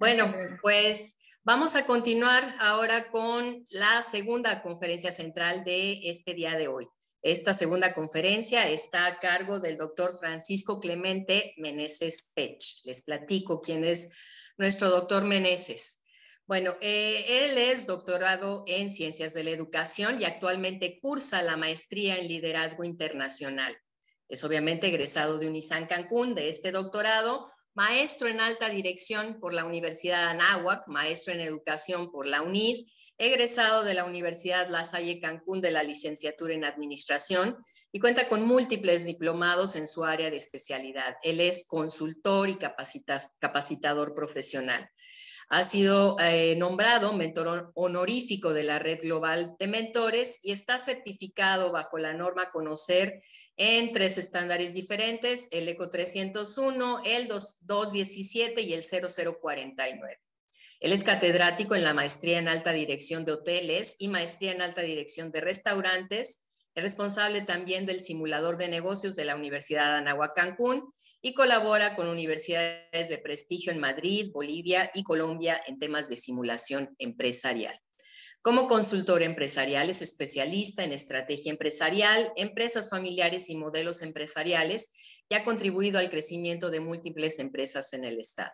Bueno, pues vamos a continuar ahora con la segunda conferencia central de este día de hoy. Esta segunda conferencia está a cargo del doctor Francisco Clemente Meneses Pech. Les platico quién es nuestro doctor Meneses. Bueno, él es doctorado en Ciencias de la Educación y actualmente cursa la maestría en Liderazgo Internacional. Es obviamente egresado de Unizan Cancún de este doctorado, maestro en alta dirección por la Universidad Anáhuac, maestro en educación por la UNID, egresado de la Universidad La Salle Cancún de la licenciatura en administración y cuenta con múltiples diplomados en su área de especialidad. Él es consultor y capacitador profesional. Ha sido nombrado mentor honorífico de la Red Global de Mentores y está certificado bajo la norma Conocer en 3 estándares diferentes, el ECO 301, el 217 y el 0049. Él es catedrático en la maestría en alta dirección de hoteles y maestría en alta dirección de restaurantes. Es responsable también del simulador de negocios de la Universidad Anáhuac Cancún y colabora con universidades de prestigio en Madrid, Bolivia y Colombia en temas de simulación empresarial. Como consultor empresarial es especialista en estrategia empresarial, empresas familiares y modelos empresariales y ha contribuido al crecimiento de múltiples empresas en el Estado.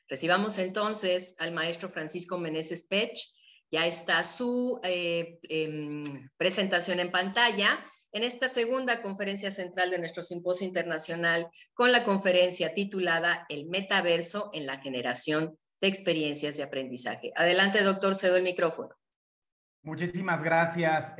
Recibamos entonces al maestro Francisco Meneses Pech. Ya está su presentación en pantalla en esta segunda conferencia central de nuestro simposio internacional con la conferencia titulada El metaverso en la generación de experiencias de aprendizaje. Adelante, doctor, cedo el micrófono. Muchísimas gracias,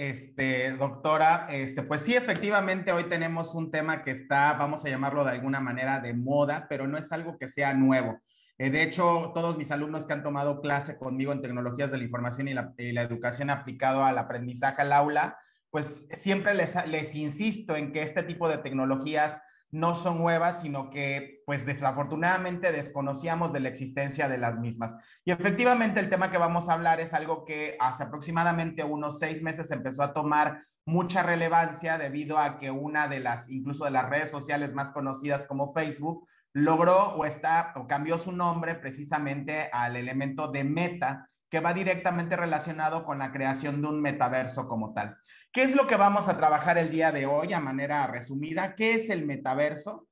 doctora. Pues sí, efectivamente, hoy tenemos un tema que está, vamos a llamarlo de alguna manera, de moda, pero no es algo que sea nuevo. De hecho, todos mis alumnos que han tomado clase conmigo en tecnologías de la información y la educación aplicado al aprendizaje al aula, pues siempre les insisto en que este tipo de tecnologías no son nuevas, sino que pues desafortunadamente desconocíamos de la existencia de las mismas. Y efectivamente el tema que vamos a hablar es algo que hace aproximadamente unos 6 meses empezó a tomar mucha relevancia debido a que una de las, incluso de las redes sociales más conocidas como Facebook, logró o cambió su nombre precisamente al elemento de meta, que va directamente relacionado con la creación de un metaverso como tal. ¿Qué es lo que vamos a trabajar el día de hoy a manera resumida? ¿Qué es el metaverso?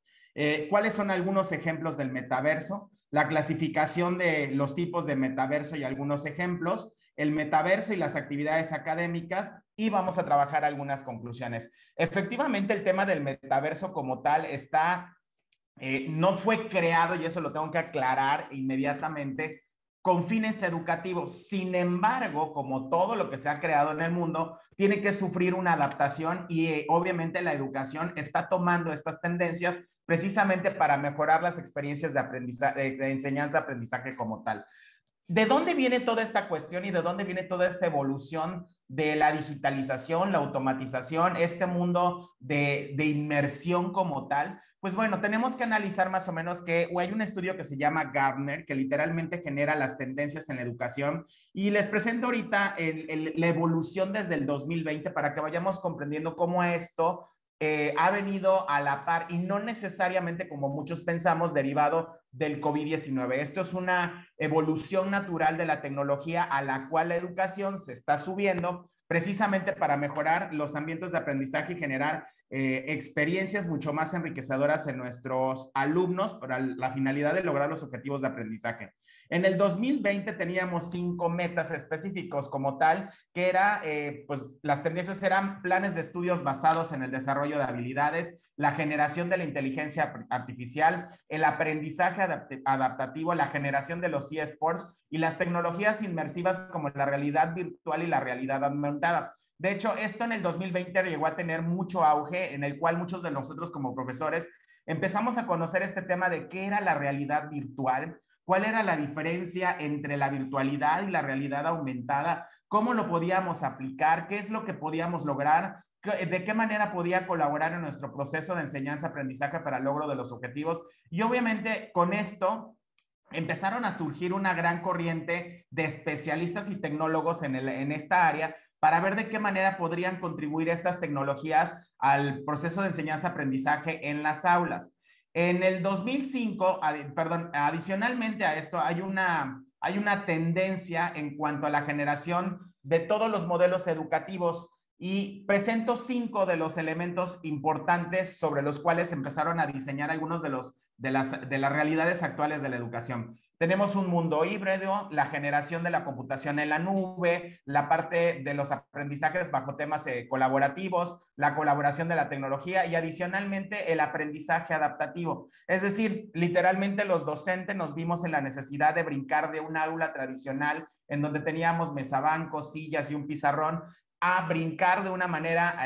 ¿Cuáles son algunos ejemplos del metaverso? La clasificación de los tipos de metaverso y algunos ejemplos, el metaverso y las actividades académicas, y vamos a trabajar algunas conclusiones. Efectivamente, el tema del metaverso como tal no fue creado, y eso lo tengo que aclarar inmediatamente, con fines educativos. Sin embargo, como todo lo que se ha creado en el mundo, tiene que sufrir una adaptación y obviamente la educación está tomando estas tendencias precisamente para mejorar las experiencias de aprendizaje, de enseñanza-aprendizaje como tal. ¿De dónde viene toda esta cuestión y de dónde viene toda esta evolución de la digitalización, la automatización, este mundo de inmersión como tal? Pues bueno, tenemos que analizar más o menos que hay un estudio que se llama Gartner, que literalmente genera las tendencias en la educación, y les presento ahorita la evolución desde el 2020 para que vayamos comprendiendo cómo esto ha venido a la par y no necesariamente como muchos pensamos derivado del COVID-19. Esto es una evolución natural de la tecnología a la cual la educación se está subiendo precisamente para mejorar los ambientes de aprendizaje y generar experiencias mucho más enriquecedoras en nuestros alumnos para la finalidad de lograr los objetivos de aprendizaje. En el 2020 teníamos 5 metas específicos como tal, que era, pues las tendencias eran planes de estudios basados en el desarrollo de habilidades, la generación de la inteligencia artificial, el aprendizaje adaptativo, la generación de los eSports y las tecnologías inmersivas como la realidad virtual y la realidad aumentada. De hecho, esto en el 2020 llegó a tener mucho auge, en el cual muchos de nosotros como profesores empezamos a conocer este tema de qué era la realidad virtual, cuál era la diferencia entre la virtualidad y la realidad aumentada, cómo lo podíamos aplicar, qué es lo que podíamos lograr, de qué manera podía colaborar en nuestro proceso de enseñanza-aprendizaje para el logro de los objetivos. Y obviamente con esto empezaron a surgir una gran corriente de especialistas y tecnólogos en esta área para ver de qué manera podrían contribuir estas tecnologías al proceso de enseñanza-aprendizaje en las aulas. En el 2005, perdón, adicionalmente a esto, hay una tendencia en cuanto a la generación de todos los modelos educativos y presento 5 de los elementos importantes sobre los cuales empezaron a diseñar algunos de las realidades actuales de la educación. Tenemos un mundo híbrido, la generación de la computación en la nube, la parte de los aprendizajes bajo temas colaborativos, la colaboración de la tecnología y adicionalmente el aprendizaje adaptativo. Es decir, literalmente los docentes nos vimos en la necesidad de brincar de un aula tradicional en donde teníamos mesabancos, sillas y un pizarrón a brincar de una manera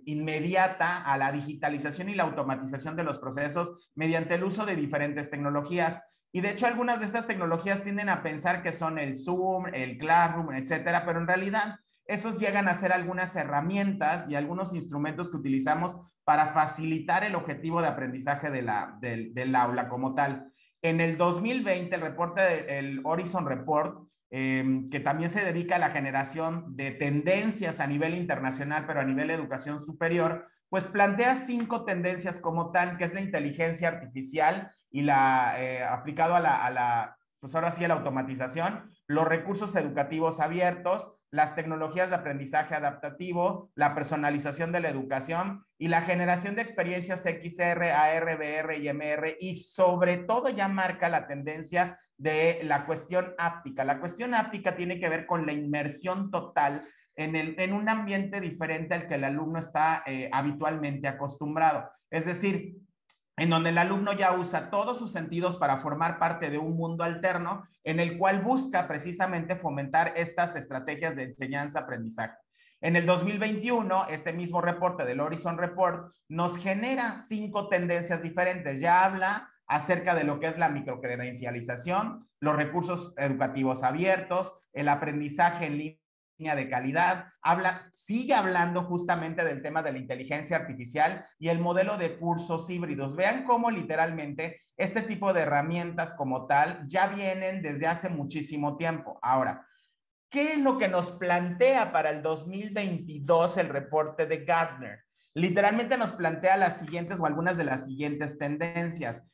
inmediata a la digitalización y la automatización de los procesos mediante el uso de diferentes tecnologías. Y de hecho, algunas de estas tecnologías tienden a pensar que son el Zoom, el Classroom, etcétera, pero en realidad esos llegan a ser algunas herramientas y algunos instrumentos que utilizamos para facilitar el objetivo de aprendizaje del aula como tal. En el 2020, el reporte, el Horizon Report, que también se dedica a la generación de tendencias a nivel internacional, pero a nivel de educación superior, pues plantea 5 tendencias como tal, que es la inteligencia artificial y aplicado pues ahora sí, a la automatización, los recursos educativos abiertos, las tecnologías de aprendizaje adaptativo, la personalización de la educación y la generación de experiencias XR, AR, VR y MR, y sobre todo ya marca la tendencia de la cuestión áptica. La cuestión áptica tiene que ver con la inmersión total en un ambiente diferente al que el alumno está habitualmente acostumbrado. Es decir, en donde el alumno ya usa todos sus sentidos para formar parte de un mundo alterno en el cual busca precisamente fomentar estas estrategias de enseñanza-aprendizaje. En el 2021, este mismo reporte del Horizon Report nos genera 5 tendencias diferentes. Ya habla acerca de lo que es la microcredencialización, los recursos educativos abiertos, el aprendizaje en línea de calidad, sigue hablando justamente del tema de la inteligencia artificial y el modelo de cursos híbridos. Vean cómo literalmente este tipo de herramientas como tal ya vienen desde hace muchísimo tiempo. Ahora, ¿qué es lo que nos plantea para el 2022 el reporte de Gartner? Literalmente nos plantea las siguientes o algunas de las siguientes tendencias.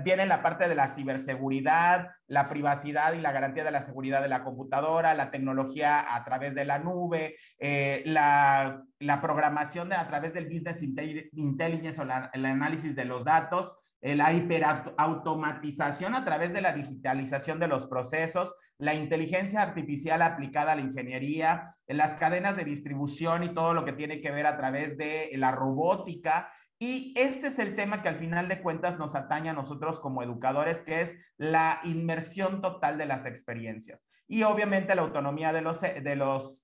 Viene la parte de la ciberseguridad, la privacidad y la garantía de la seguridad de la computadora, la tecnología a través de la nube, la programación a través del business intelligence o el análisis de los datos, la hiperautomatización a través de la digitalización de los procesos, la inteligencia artificial aplicada a la ingeniería, las cadenas de distribución y todo lo que tiene que ver a través de la robótica. Y este es el tema que al final de cuentas nos atañe a nosotros como educadores, que es la inmersión total de las experiencias. Y obviamente la autonomía de los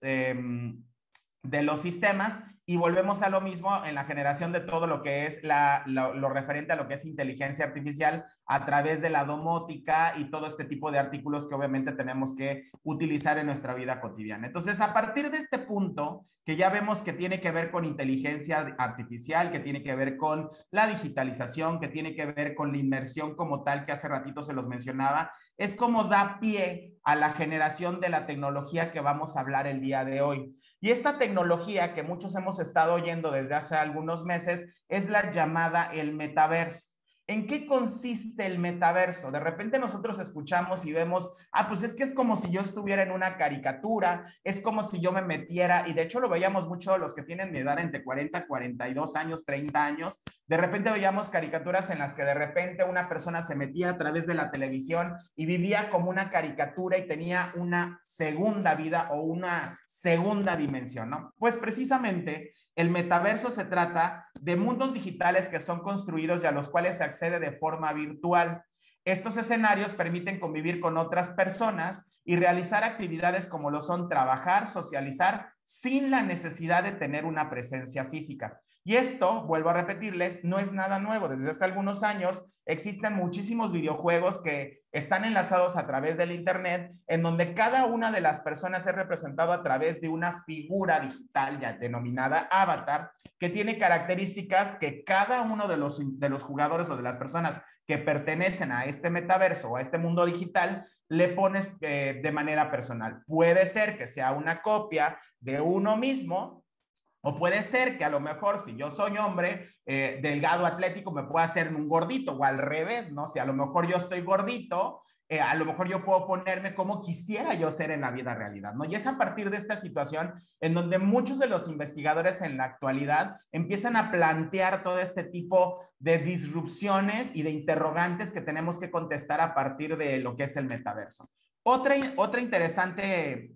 sistemas, y volvemos a lo mismo en la generación de todo lo que es lo referente a lo que es inteligencia artificial a través de la domótica y todo este tipo de artículos que obviamente tenemos que utilizar en nuestra vida cotidiana. Entonces, a partir de este punto, que ya vemos que tiene que ver con inteligencia artificial, que tiene que ver con la digitalización, que tiene que ver con la inmersión como tal, que hace ratito se los mencionaba, es como da pie a la generación de la tecnología que vamos a hablar el día de hoy. Y esta tecnología que muchos hemos estado oyendo desde hace algunos meses es la llamada el metaverso. ¿En qué consiste el metaverso? De repente nosotros escuchamos y vemos, pues es que es como si yo estuviera en una caricatura, es como si yo me metiera, y de hecho lo veíamos mucho los que tienen mi edad entre 40, 42 años, 30 años, de repente veíamos caricaturas en las que de repente una persona se metía a través de la televisión y vivía como una caricatura y tenía una segunda vida o una segunda dimensión, ¿no? Pues precisamente el metaverso se trata de mundos digitales que son construidos y a los cuales se accede de forma virtual. Estos escenarios permiten convivir con otras personas y realizar actividades como lo son trabajar, socializar, sin la necesidad de tener una presencia física. Y esto, vuelvo a repetirles, no es nada nuevo. Desde hace algunos años existen muchísimos videojuegos que están enlazados a través del internet, en donde cada una de las personas es representado a través de una figura digital ya denominada avatar, que tiene características que cada uno de los jugadores o de las personas que pertenecen a este metaverso o a este mundo digital le pones de manera personal. Puede ser que sea una copia de uno mismo, O puede ser que a lo mejor si yo soy hombre delgado atlético me pueda hacer un gordito, o al revés, ¿no? Si a lo mejor yo estoy gordito, a lo mejor yo puedo ponerme como quisiera yo ser en la vida realidad, ¿no? Y es a partir de esta situación en donde muchos de los investigadores en la actualidad empiezan a plantear todo este tipo de disrupciones y de interrogantes que tenemos que contestar a partir de lo que es el metaverso. Otra interesante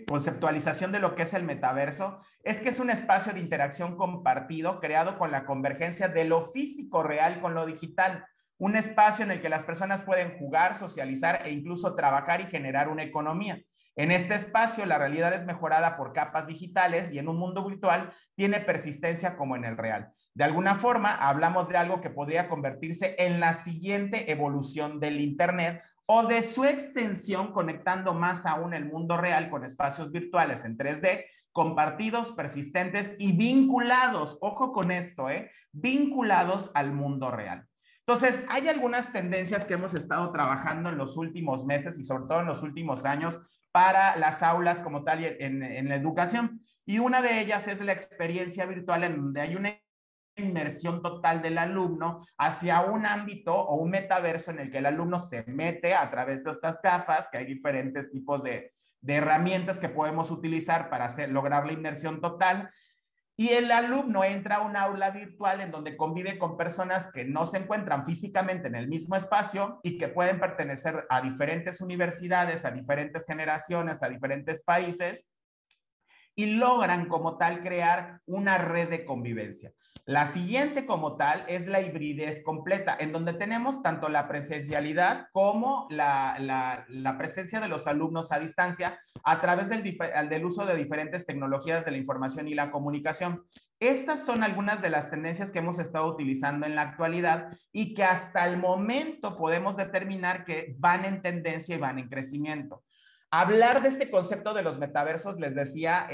conceptualización de lo que es el metaverso es que es un espacio de interacción compartido creado con la convergencia de lo físico real con lo digital. Un espacio en el que las personas pueden jugar, socializar e incluso trabajar y generar una economía. En este espacio, la realidad es mejorada por capas digitales y en un mundo virtual tiene persistencia como en el real. De alguna forma, hablamos de algo que podría convertirse en la siguiente evolución del Internet o de su extensión, conectando más aún el mundo real con espacios virtuales en 3D, compartidos, persistentes y vinculados, ojo con esto, vinculados al mundo real. Entonces, hay algunas tendencias que hemos estado trabajando en los últimos meses y sobre todo en los últimos años para las aulas como tal en la educación. Y una de ellas es la experiencia virtual en donde hay una inmersión total del alumno hacia un ámbito o un metaverso en el que el alumno se mete a través de estas gafas, que hay diferentes tipos de herramientas que podemos utilizar para lograr la inmersión total. Y el alumno entra a un aula virtual en donde convive con personas que no se encuentran físicamente en el mismo espacio y que pueden pertenecer a diferentes universidades, a diferentes generaciones, a diferentes países, y logran como tal crear una red de convivencia. La siguiente como tal es la hibridez completa, en donde tenemos tanto la presencialidad como la presencia de los alumnos a distancia a través del uso de diferentes tecnologías de la información y la comunicación. Estas son algunas de las tendencias que hemos estado utilizando en la actualidad y que hasta el momento podemos determinar que van en tendencia y van en crecimiento. Hablar de este concepto de los metaversos, les decía,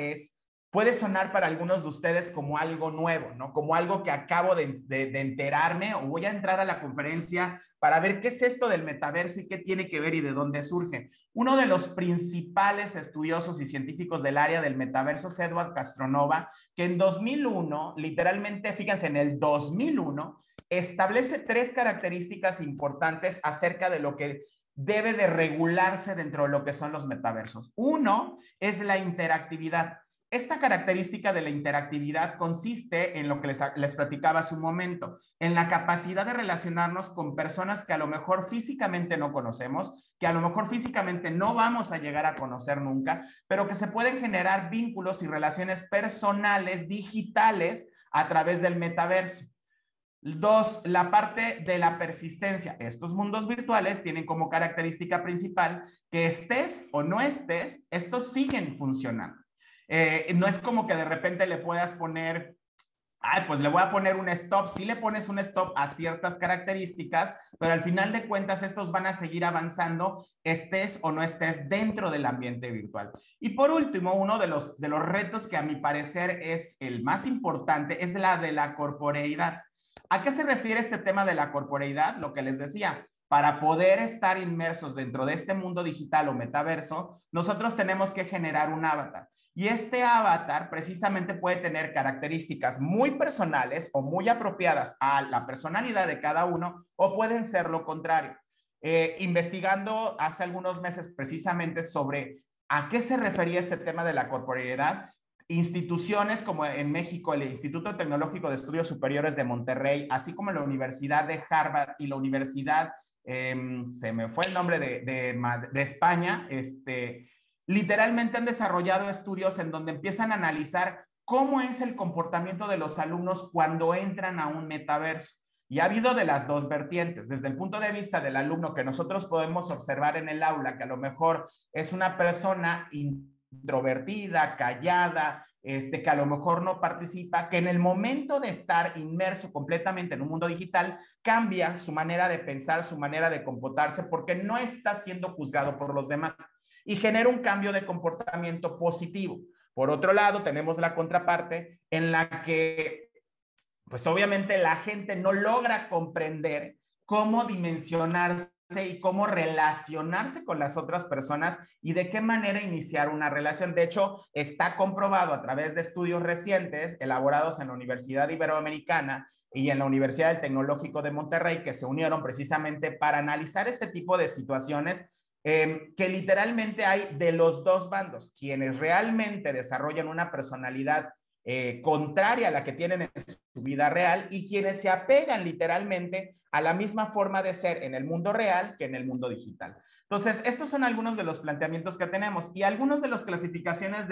puede sonar para algunos de ustedes como algo nuevo, ¿no? Como algo que acabo de enterarme o voy a entrar a la conferencia para ver qué es esto del metaverso y qué tiene que ver y de dónde surge. Uno de los principales estudiosos y científicos del área del metaverso es Edward Castronova, que en 2001, literalmente, fíjense, en el 2001, establece 3 características importantes acerca de lo que debe de regularse dentro de lo que son los metaversos. Uno es la interactividad. Esta característica de la interactividad consiste en lo que les platicaba hace un momento, en la capacidad de relacionarnos con personas que a lo mejor físicamente no conocemos, que a lo mejor físicamente no vamos a llegar a conocer nunca, pero que se pueden generar vínculos y relaciones personales, digitales, a través del metaverso. 2, la parte de la persistencia. Estos mundos virtuales tienen como característica principal que estés o no estés, estos siguen funcionando. No es como que de repente le puedas poner, ay, pues le voy a poner un stop. Sí le pones un stop a ciertas características, pero al final de cuentas estos van a seguir avanzando, estés o no estés dentro del ambiente virtual. Y por último, uno de los retos que a mi parecer es el más importante es la de la corporeidad. ¿A qué se refiere este tema de la corporeidad? Lo que les decía, para poder estar inmersos dentro de este mundo digital o metaverso, nosotros tenemos que generar un avatar. Y este avatar precisamente puede tener características muy personales o muy apropiadas a la personalidad de cada uno, o pueden ser lo contrario. Investigando hace algunos meses precisamente sobre a qué se refería este tema de la corporeidad, instituciones como en México el Instituto Tecnológico de Estudios Superiores de Monterrey, así como la Universidad de Harvard y la Universidad, se me fue el nombre de España, literalmente han desarrollado estudios en donde empiezan a analizar cómo es el comportamiento de los alumnos cuando entran a un metaverso. Y ha habido de las dos vertientes, desde el punto de vista del alumno que nosotros podemos observar en el aula, que a lo mejor es una persona introvertida, callada, que a lo mejor no participa, que en el momento de estar inmerso completamente en un mundo digital, cambia su manera de pensar, su manera de comportarse, porque no está siendo juzgado por los demás y genera un cambio de comportamiento positivo. Por otro lado, tenemos la contraparte en la que pues obviamente la gente no logra comprender cómo dimensionarse y cómo relacionarse con las otras personas y de qué manera iniciar una relación. De hecho, está comprobado a través de estudios recientes elaborados en la Universidad Iberoamericana y en la Universidad del Tecnológico de Monterrey, que se unieron precisamente para analizar este tipo de situaciones, que literalmente hay de los dos bandos, quienes realmente desarrollan una personalidad contraria a la que tienen en su vida real y quienes se apegan literalmente a la misma forma de ser en el mundo real que en el mundo digital. Entonces, estos son algunos de los planteamientos que tenemos y algunos de las clasificaciones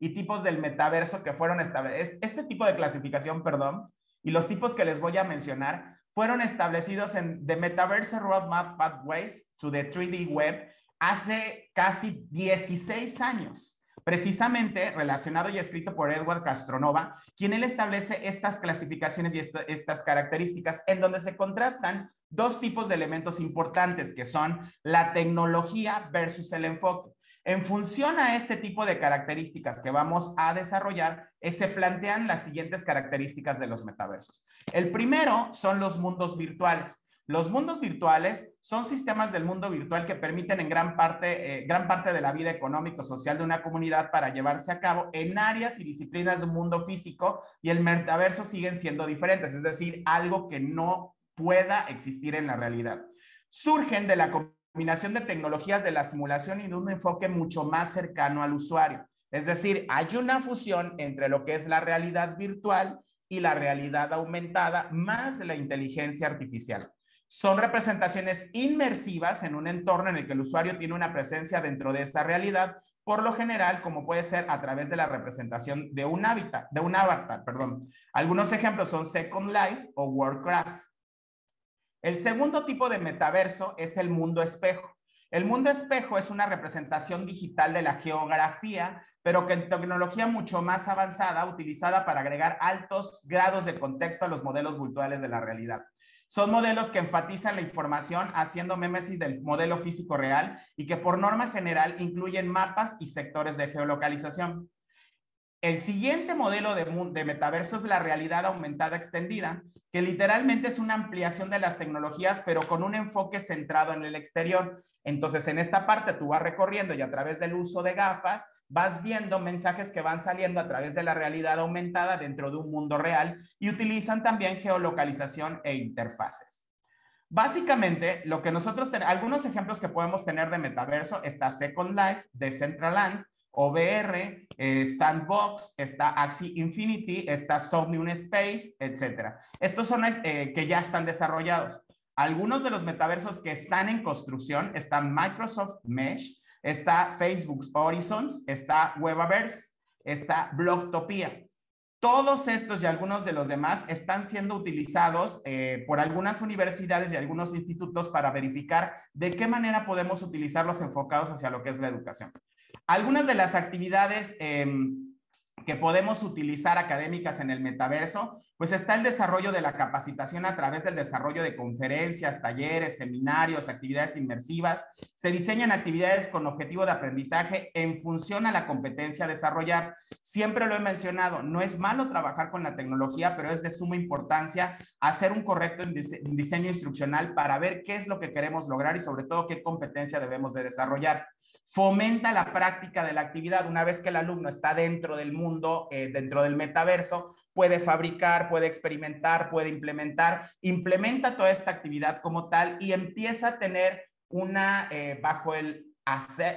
y tipos del metaverso que fueron establecidos. Este tipo de clasificación, perdón, y los tipos que les voy a mencionar fueron establecidos en The Metaverse Roadmap Pathways to the 3D Web hace casi 16 años, precisamente relacionado y escrito por Edward Castronova, quien él establece estas clasificaciones y estas características en donde se contrastan dos tipos de elementos importantes, que son la tecnología versus el enfoque. En función a este tipo de características que vamos a desarrollar, se plantean las siguientes características de los metaversos. El primero son los mundos virtuales. Los mundos virtuales son sistemas del mundo virtual que permiten en gran parte de la vida económico-social de una comunidad para llevarse a cabo en áreas y disciplinas de un mundo físico, y el metaverso siguen siendo diferentes, es decir, algo que no pueda existir en la realidad. Surgen de la combinación de tecnologías de la simulación y de un enfoque mucho más cercano al usuario. Es decir, hay una fusión entre lo que es la realidad virtual y la realidad aumentada, más la inteligencia artificial. Son representaciones inmersivas en un entorno en el que el usuario tiene una presencia dentro de esta realidad, por lo general, como puede ser a través de la representación de un avatar, perdón. Algunos ejemplos son Second Life o Warcraft. El segundo tipo de metaverso es el mundo espejo. El mundo espejo es una representación digital de la geografía, pero que en tecnología mucho más avanzada, utilizada para agregar altos grados de contexto a los modelos virtuales de la realidad. Son modelos que enfatizan la información haciendo mimesis del modelo físico real y que por norma general incluyen mapas y sectores de geolocalización. El siguiente modelo de metaverso es la realidad aumentada extendida, que literalmente es una ampliación de las tecnologías, pero con un enfoque centrado en el exterior. Entonces, en esta parte tú vas recorriendo y a través del uso de gafas vas viendo mensajes que van saliendo a través de la realidad aumentada dentro de un mundo real y utilizan también geolocalización e interfaces. Básicamente, lo que algunos ejemplos que podemos tener de metaverso está Second Life, Decentraland, OVR, Sandbox, está Axie Infinity, está Somnium Space, etc. Estos son que ya están desarrollados. Algunos de los metaversos que están en construcción están Microsoft Mesh, está Facebook Horizons, está Webaverse, está Blogtopia. Todos estos y algunos de los demás están siendo utilizados por algunas universidades y algunos institutos para verificar de qué manera podemos utilizarlos enfocados hacia lo que es la educación. Algunas de las actividades que podemos utilizar académicas en el metaverso, pues está el desarrollo de la capacitación a través del desarrollo de conferencias, talleres, seminarios, actividades inmersivas. Se diseñan actividades con objetivo de aprendizaje en función a la competencia a desarrollar. Siempre lo he mencionado, no es malo trabajar con la tecnología, pero es de suma importancia hacer un correcto diseño instruccional para ver qué es lo que queremos lograr y sobre todo qué competencia debemos de desarrollar. Fomenta la práctica de la actividad. Una vez que el alumno está dentro del mundo, dentro del metaverso, puede fabricar, puede experimentar, puede implementa toda esta actividad como tal y empieza a tener bajo el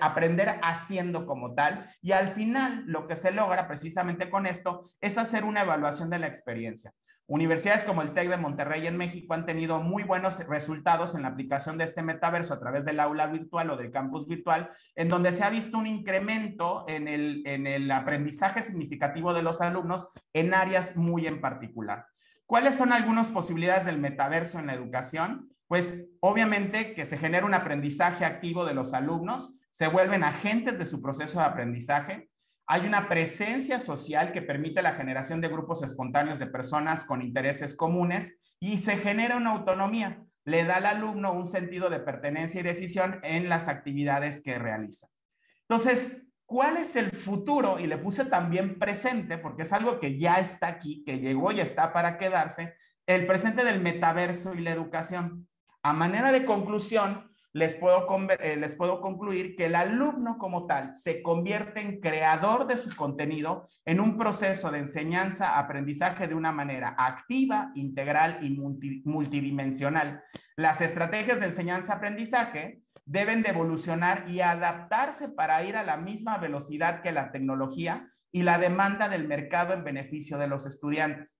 aprender haciendo como tal, y al final lo que se logra precisamente con esto es hacer una evaluación de la experiencia. Universidades como el TEC de Monterrey en México han tenido muy buenos resultados en la aplicación de este metaverso a través del aula virtual o del campus virtual, en donde se ha visto un incremento en el aprendizaje significativo de los alumnos en áreas muy en particular. ¿Cuáles son algunas posibilidades del metaverso en la educación? Pues obviamente que se genera un aprendizaje activo de los alumnos, se vuelven agentes de su proceso de aprendizaje. Hay una presencia social que permite la generación de grupos espontáneos de personas con intereses comunes y se genera una autonomía. Le da al alumno un sentido de pertenencia y decisión en las actividades que realiza. Entonces, ¿cuál es el futuro? Y le puse también presente porque es algo que ya está aquí, que llegó y está para quedarse, el presente del metaverso y la educación. A manera de conclusión, les puedo concluir que el alumno como tal se convierte en creador de su contenido en un proceso de enseñanza-aprendizaje de una manera activa, integral y multidimensional. Las estrategias de enseñanza-aprendizaje deben de evolucionar y adaptarse para ir a la misma velocidad que la tecnología y la demanda del mercado en beneficio de los estudiantes.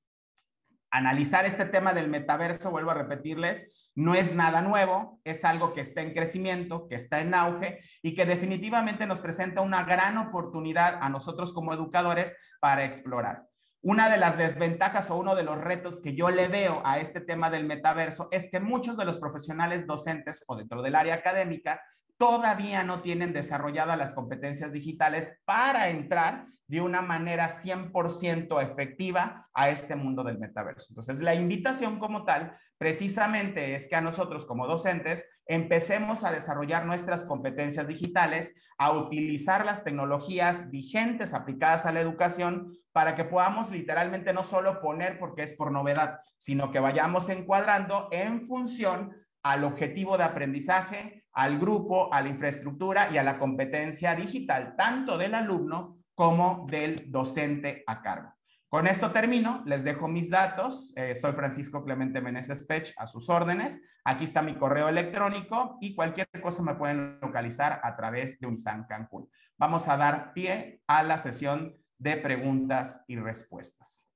Analizar este tema del metaverso, vuelvo a repetirles, no es nada nuevo, es algo que está en crecimiento, que está en auge y que definitivamente nos presenta una gran oportunidad a nosotros como educadores para explorar. Una de las desventajas o uno de los retos que yo le veo a este tema del metaverso es que muchos de los profesionales docentes o dentro del área académica todavía no tienen desarrolladas las competencias digitales para entrar de una manera 100% efectiva a este mundo del metaverso. Entonces, la invitación como tal, precisamente es que a nosotros como docentes empecemos a desarrollar nuestras competencias digitales, a utilizar las tecnologías vigentes aplicadas a la educación para que podamos literalmente no solo poner porque es por novedad, sino que vayamos encuadrando en función al objetivo de aprendizaje, al grupo, a la infraestructura y a la competencia digital, tanto del alumno como del docente a cargo. Con esto termino, les dejo mis datos. Soy Francisco Clemente Meneses Pech, a sus órdenes. Aquí está mi correo electrónico y cualquier cosa me pueden localizar a través de Unisan Cancún. Vamos a dar pie a la sesión de preguntas y respuestas.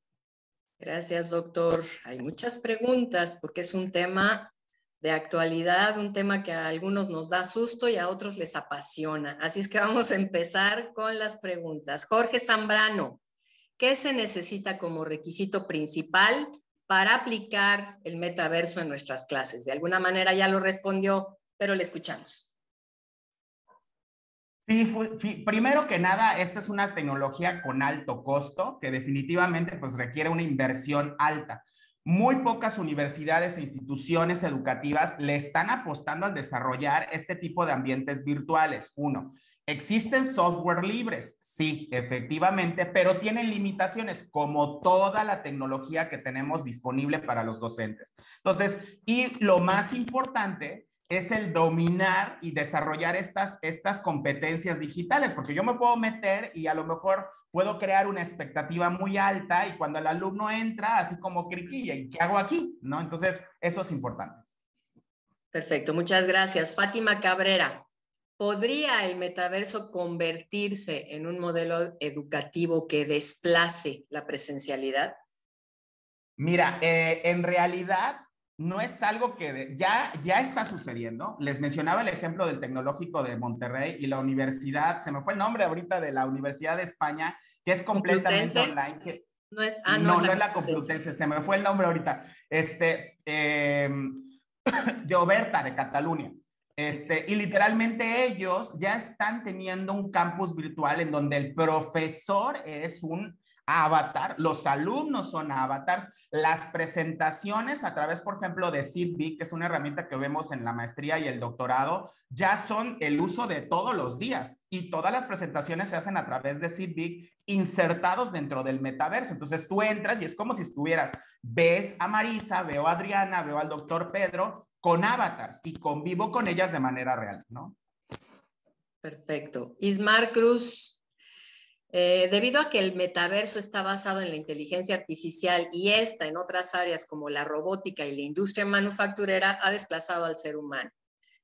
Gracias, doctor. Hay muchas preguntas porque es un tema de actualidad, un tema que a algunos nos da susto y a otros les apasiona. Así es que vamos a empezar con las preguntas. Jorge Zambrano, ¿qué se necesita como requisito principal para aplicar el metaverso en nuestras clases? De alguna manera ya lo respondió, pero le escuchamos. Sí, primero que nada, esta es una tecnología con alto costo que definitivamente pues requiere una inversión alta. Muy pocas universidades e instituciones educativas le están apostando al desarrollar este tipo de ambientes virtuales. Uno, ¿existen software libres? Sí, efectivamente, pero tienen limitaciones como toda la tecnología que tenemos disponible para los docentes. Entonces, y lo más importante es el dominar y desarrollar estas competencias digitales, porque yo me puedo meter y a lo mejor puedo crear una expectativa muy alta y cuando el alumno entra, así como criquilla, ¿y qué hago aquí? ¿No? Entonces, eso es importante. Perfecto, muchas gracias. Fátima Cabrera, ¿podría el metaverso convertirse en un modelo educativo que desplace la presencialidad? Mira, en realidad no es algo que ya está sucediendo. Les mencionaba el ejemplo del Tecnológico de Monterrey y la universidad, se me fue el nombre ahorita de la Universidad de España, que es completamente ¿Complutense? online. Que, no es no la es la Complutense. Complutense, se me fue el nombre ahorita. De Oberta, de Cataluña. Y literalmente ellos ya están teniendo un campus virtual en donde el profesor es un avatar, los alumnos son avatars, las presentaciones a través, por ejemplo, de Seedbik, que es una herramienta que vemos en la maestría y el doctorado, ya son el uso de todos los días y todas las presentaciones se hacen a través de Seedbik insertados dentro del metaverso. Entonces tú entras y es como si estuvieras, ves a Marisa, veo a Adriana, veo al doctor Pedro con avatars y convivo con ellas de manera real, ¿no? Perfecto. Ismar Cruz, debido a que el metaverso está basado en la inteligencia artificial y esta en otras áreas como la robótica y la industria manufacturera ha desplazado al ser humano.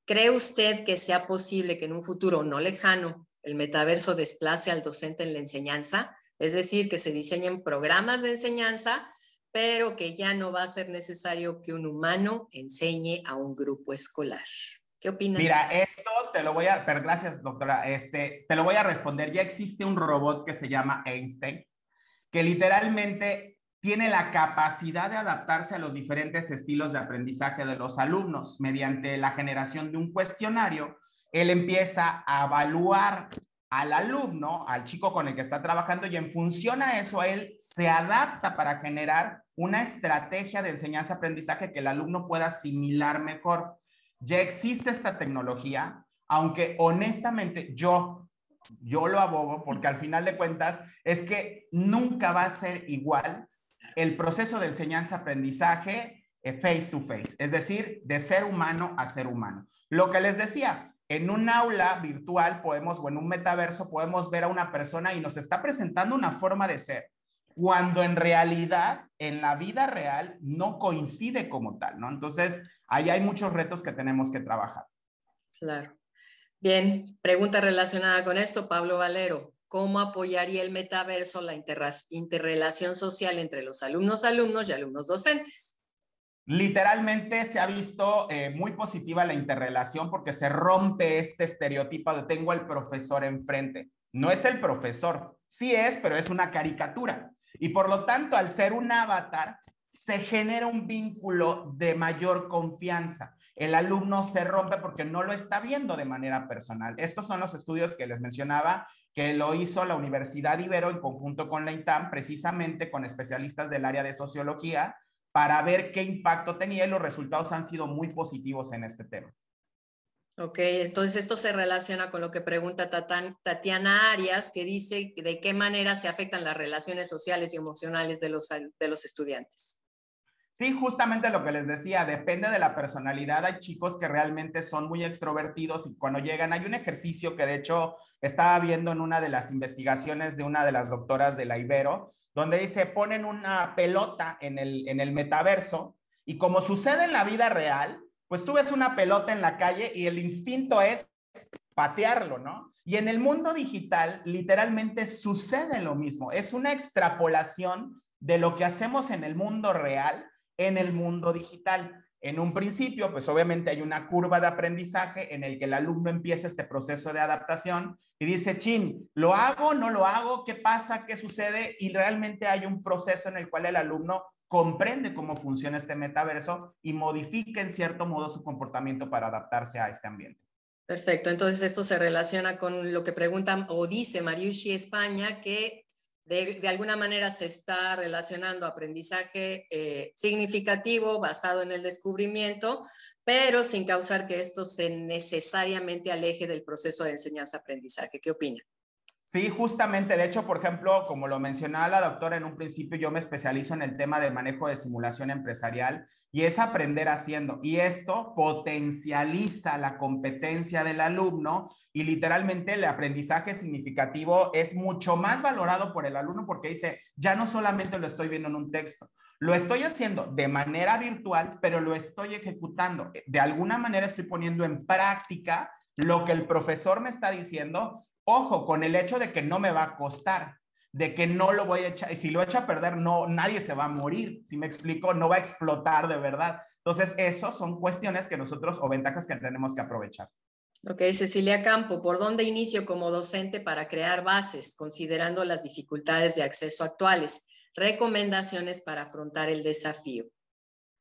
¿Cree usted que sea posible que en un futuro no lejano el metaverso desplace al docente en la enseñanza? Es decir, que se diseñen programas de enseñanza, pero que ya no va a ser necesario que un humano enseñe a un grupo escolar. ¿Qué opina? Mira, esto te lo voy a, pero gracias, doctora, te lo voy a responder. Ya existe un robot que se llama Einstein, que literalmente tiene la capacidad de adaptarse a los diferentes estilos de aprendizaje de los alumnos. Mediante la generación de un cuestionario, él empieza a evaluar al alumno, al chico con el que está trabajando, y en función a eso, él se adapta para generar una estrategia de enseñanza-aprendizaje que el alumno pueda asimilar mejor. Ya existe esta tecnología, aunque honestamente yo lo abogo porque al final de cuentas es que nunca va a ser igual el proceso de enseñanza-aprendizaje face to face, es decir, de ser humano a ser humano. Lo que les decía, en un aula virtual podemos, o en un metaverso, podemos ver a una persona y nos está presentando una forma de ser, cuando en realidad, en la vida real, no coincide como tal, ¿no? Entonces, ahí hay muchos retos que tenemos que trabajar. Claro. Bien, pregunta relacionada con esto, Pablo Valero. ¿Cómo apoyaría el metaverso la interrelación social entre los alumnos y alumnos docentes? Literalmente se ha visto muy positiva la interrelación porque se rompe este estereotipo de tengo al profesor enfrente. No es el profesor, sí es, pero es una caricatura. Y por lo tanto, al ser un avatar, se genera un vínculo de mayor confianza. El alumno se rompe porque no lo está viendo de manera personal. Estos son los estudios que les mencionaba, que lo hizo la Universidad Ibero en conjunto con la ITAM, precisamente con especialistas del área de sociología, para ver qué impacto tenía y los resultados han sido muy positivos en este tema. Ok, entonces esto se relaciona con lo que pregunta Tatiana Arias, que dice de qué manera se afectan las relaciones sociales y emocionales de los estudiantes. Sí, justamente lo que les decía, depende de la personalidad. Hay chicos que realmente son muy extrovertidos y cuando llegan hay un ejercicio que de hecho estaba viendo en una de las investigaciones de una de las doctoras de la Ibero, donde dice, ponen una pelota en el metaverso y como sucede en la vida real, pues tú ves una pelota en la calle y el instinto es patearlo, ¿no? Y en el mundo digital literalmente sucede lo mismo. Es una extrapolación de lo que hacemos en el mundo real en el mundo digital. En un principio, pues obviamente hay una curva de aprendizaje en el que el alumno empieza este proceso de adaptación y dice, chin, ¿lo hago? ¿No lo hago? ¿Qué pasa? ¿Qué sucede? Y realmente hay un proceso en el cual el alumno comprende cómo funciona este metaverso y modifica en cierto modo su comportamiento para adaptarse a este ambiente. Perfecto, entonces esto se relaciona con lo que pregunta o dice Mariucci España, que de alguna manera se está relacionando aprendizaje significativo basado en el descubrimiento, pero sin causar que esto se necesariamente aleje del proceso de enseñanza-aprendizaje. ¿Qué opina? Sí, justamente, de hecho, por ejemplo, como lo mencionaba la doctora en un principio, yo me especializo en el tema de manejo de simulación empresarial y es aprender haciendo. Y esto potencializa la competencia del alumno y literalmente el aprendizaje significativo es mucho más valorado por el alumno porque dice, ya no solamente lo estoy viendo en un texto, lo estoy haciendo de manera virtual, pero lo estoy ejecutando. De alguna manera estoy poniendo en práctica lo que el profesor me está diciendo. Ojo, con el hecho de que no me va a costar, de que no lo voy a echar, y si lo echo a perder, no, nadie se va a morir, si me explico, no va a explotar de verdad. Entonces, eso son cuestiones que nosotros, o ventajas que tenemos que aprovechar. Ok, Cecilia Campo, ¿por dónde inicio como docente para crear bases, considerando las dificultades de acceso actuales? Recomendaciones para afrontar el desafío.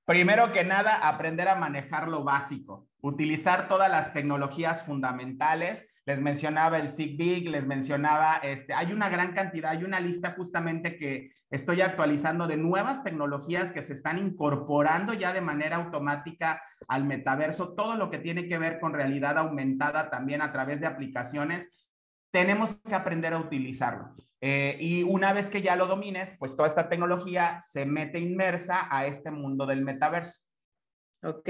Primero que nada, aprender a manejar lo básico, utilizar todas las tecnologías fundamentales. Les mencionaba el SIGBIG, les mencionaba, hay una gran cantidad, hay una lista justamente que estoy actualizando de nuevas tecnologías que se están incorporando ya de manera automática al metaverso, todo lo que tiene que ver con realidad aumentada también a través de aplicaciones. Tenemos que aprender a utilizarlo. Y una vez que ya lo domines, pues toda esta tecnología se mete inmersa a este mundo del metaverso. Ok,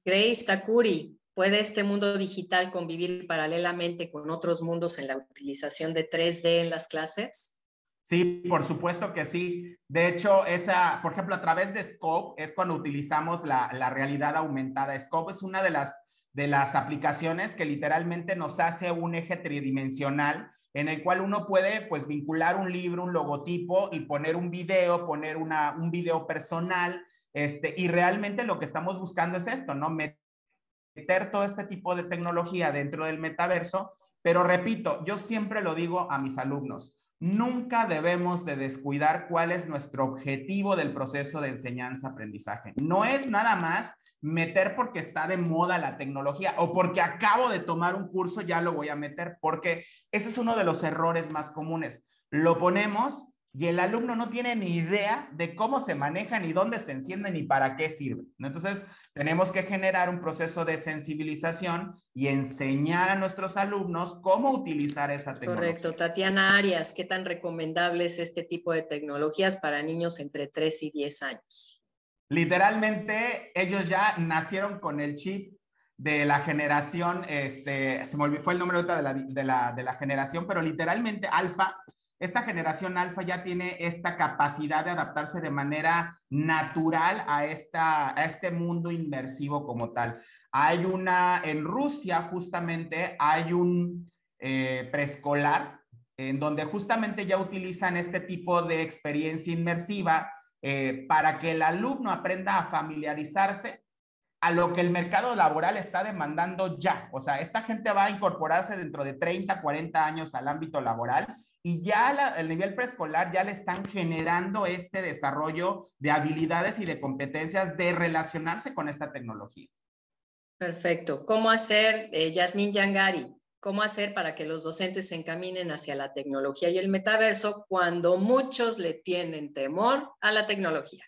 Grace Takuri, ¿puede este mundo digital convivir paralelamente con otros mundos en la utilización de 3D en las clases? Sí, por supuesto que sí. De hecho, por ejemplo, a través de Scope es cuando utilizamos la realidad aumentada. Scope es una de las aplicaciones que literalmente nos hace un eje tridimensional en el cual uno puede pues vincular un libro, un logotipo y poner un video, poner un video personal, y realmente lo que estamos buscando es esto, ¿no? Meter todo este tipo de tecnología dentro del metaverso, pero repito, yo siempre lo digo a mis alumnos, nunca debemos de descuidar cuál es nuestro objetivo del proceso de enseñanza-aprendizaje. No es nada más meter porque está de moda la tecnología o porque acabo de tomar un curso, ya lo voy a meter, porque ese es uno de los errores más comunes. Lo ponemos y el alumno no tiene ni idea de cómo se maneja, ni dónde se enciende, ni para qué sirve. Entonces, tenemos que generar un proceso de sensibilización y enseñar a nuestros alumnos cómo utilizar esa Correcto. tecnología. Tatiana Arias, ¿qué tan recomendable es este tipo de tecnologías para niños entre 3 y 10 años? Literalmente, ellos ya nacieron con el chip de la generación, se me olvidó, fue el nombre ahorita de la generación, pero literalmente alfa, esta generación alfa ya tiene esta capacidad de adaptarse de manera natural a este mundo inmersivo como tal. En Rusia justamente hay un preescolar en donde justamente ya utilizan este tipo de experiencia inmersiva para que el alumno aprenda a familiarizarse a lo que el mercado laboral está demandando ya. O sea, esta gente va a incorporarse dentro de 30, 40 años al ámbito laboral y ya el nivel preescolar ya le están generando este desarrollo de habilidades y de competencias de relacionarse con esta tecnología. Perfecto. ¿Cómo hacer, Yasmín Yangari, cómo hacer para que los docentes se encaminen hacia la tecnología y el metaverso cuando muchos le tienen temor a la tecnología?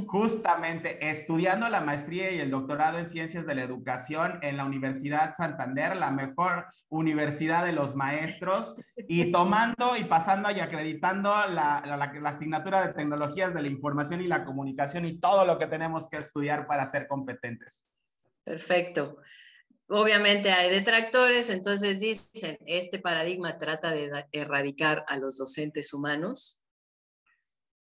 Justamente estudiando la maestría y el doctorado en ciencias de la educación en la Universidad Santander, la mejor universidad de los maestros, y tomando y pasando y acreditando la asignatura de tecnologías de la información y la comunicación y todo lo que tenemos que estudiar para ser competentes. Perfecto. Obviamente hay detractores, entonces dicen, este paradigma trata de erradicar a los docentes humanos.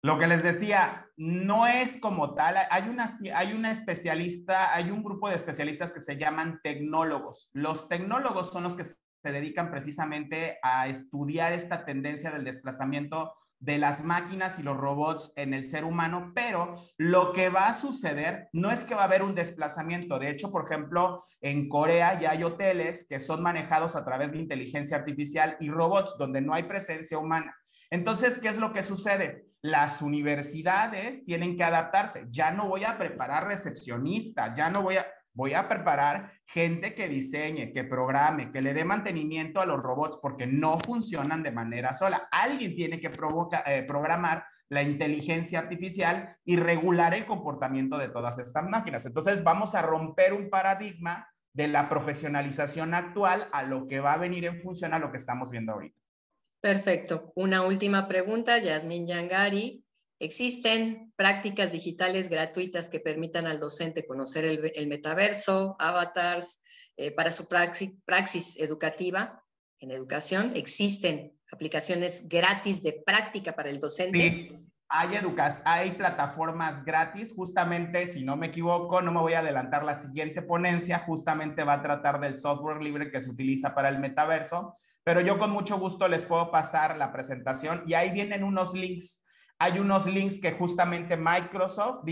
Lo que les decía, no es como tal, hay una especialista, hay un grupo de especialistas que se llaman tecnólogos. Los tecnólogos son los que se dedican precisamente a estudiar esta tendencia del desplazamiento de las máquinas y los robots en el ser humano, pero lo que va a suceder no es que va a haber un desplazamiento. De hecho, por ejemplo, en Corea ya hay hoteles que son manejados a través de inteligencia artificial y robots donde no hay presencia humana. Entonces, ¿qué es lo que sucede? Las universidades tienen que adaptarse. Ya no voy a preparar recepcionistas, ya no voy a preparar gente que diseñe, que programe, que le dé mantenimiento a los robots porque no funcionan de manera sola. Alguien tiene que programar la inteligencia artificial y regular el comportamiento de todas estas máquinas. Entonces vamos a romper un paradigma de la profesionalización actual a lo que va a venir en función a lo que estamos viendo ahorita. Perfecto. Una última pregunta, Yasmín Yangari. ¿Existen prácticas digitales gratuitas que permitan al docente conocer el metaverso, avatars, para su praxis educativa en educación? ¿Existen aplicaciones gratis de práctica para el docente? Sí, hay plataformas gratis, justamente, si no me equivoco, no me voy a adelantar, la siguiente ponencia justamente va a tratar del software libre que se utiliza para el metaverso, pero yo con mucho gusto les puedo pasar la presentación y ahí vienen unos links. Hay unos links que justamente Microsoft,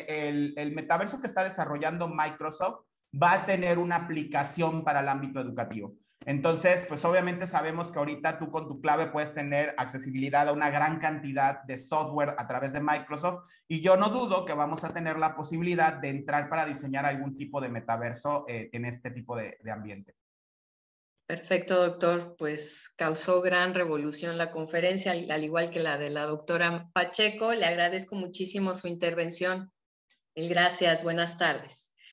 el metaverso que está desarrollando Microsoft va a tener una aplicación para el ámbito educativo. Entonces, pues obviamente sabemos que ahorita tú con tu clave puedes tener accesibilidad a una gran cantidad de software a través de Microsoft y yo no dudo que vamos a tener la posibilidad de entrar para diseñar algún tipo de metaverso en este tipo de ambiente. Perfecto, doctor. Pues causó gran revolución la conferencia, al igual que la de la doctora Pacheco. Le agradezco muchísimo su intervención. Gracias. Buenas tardes.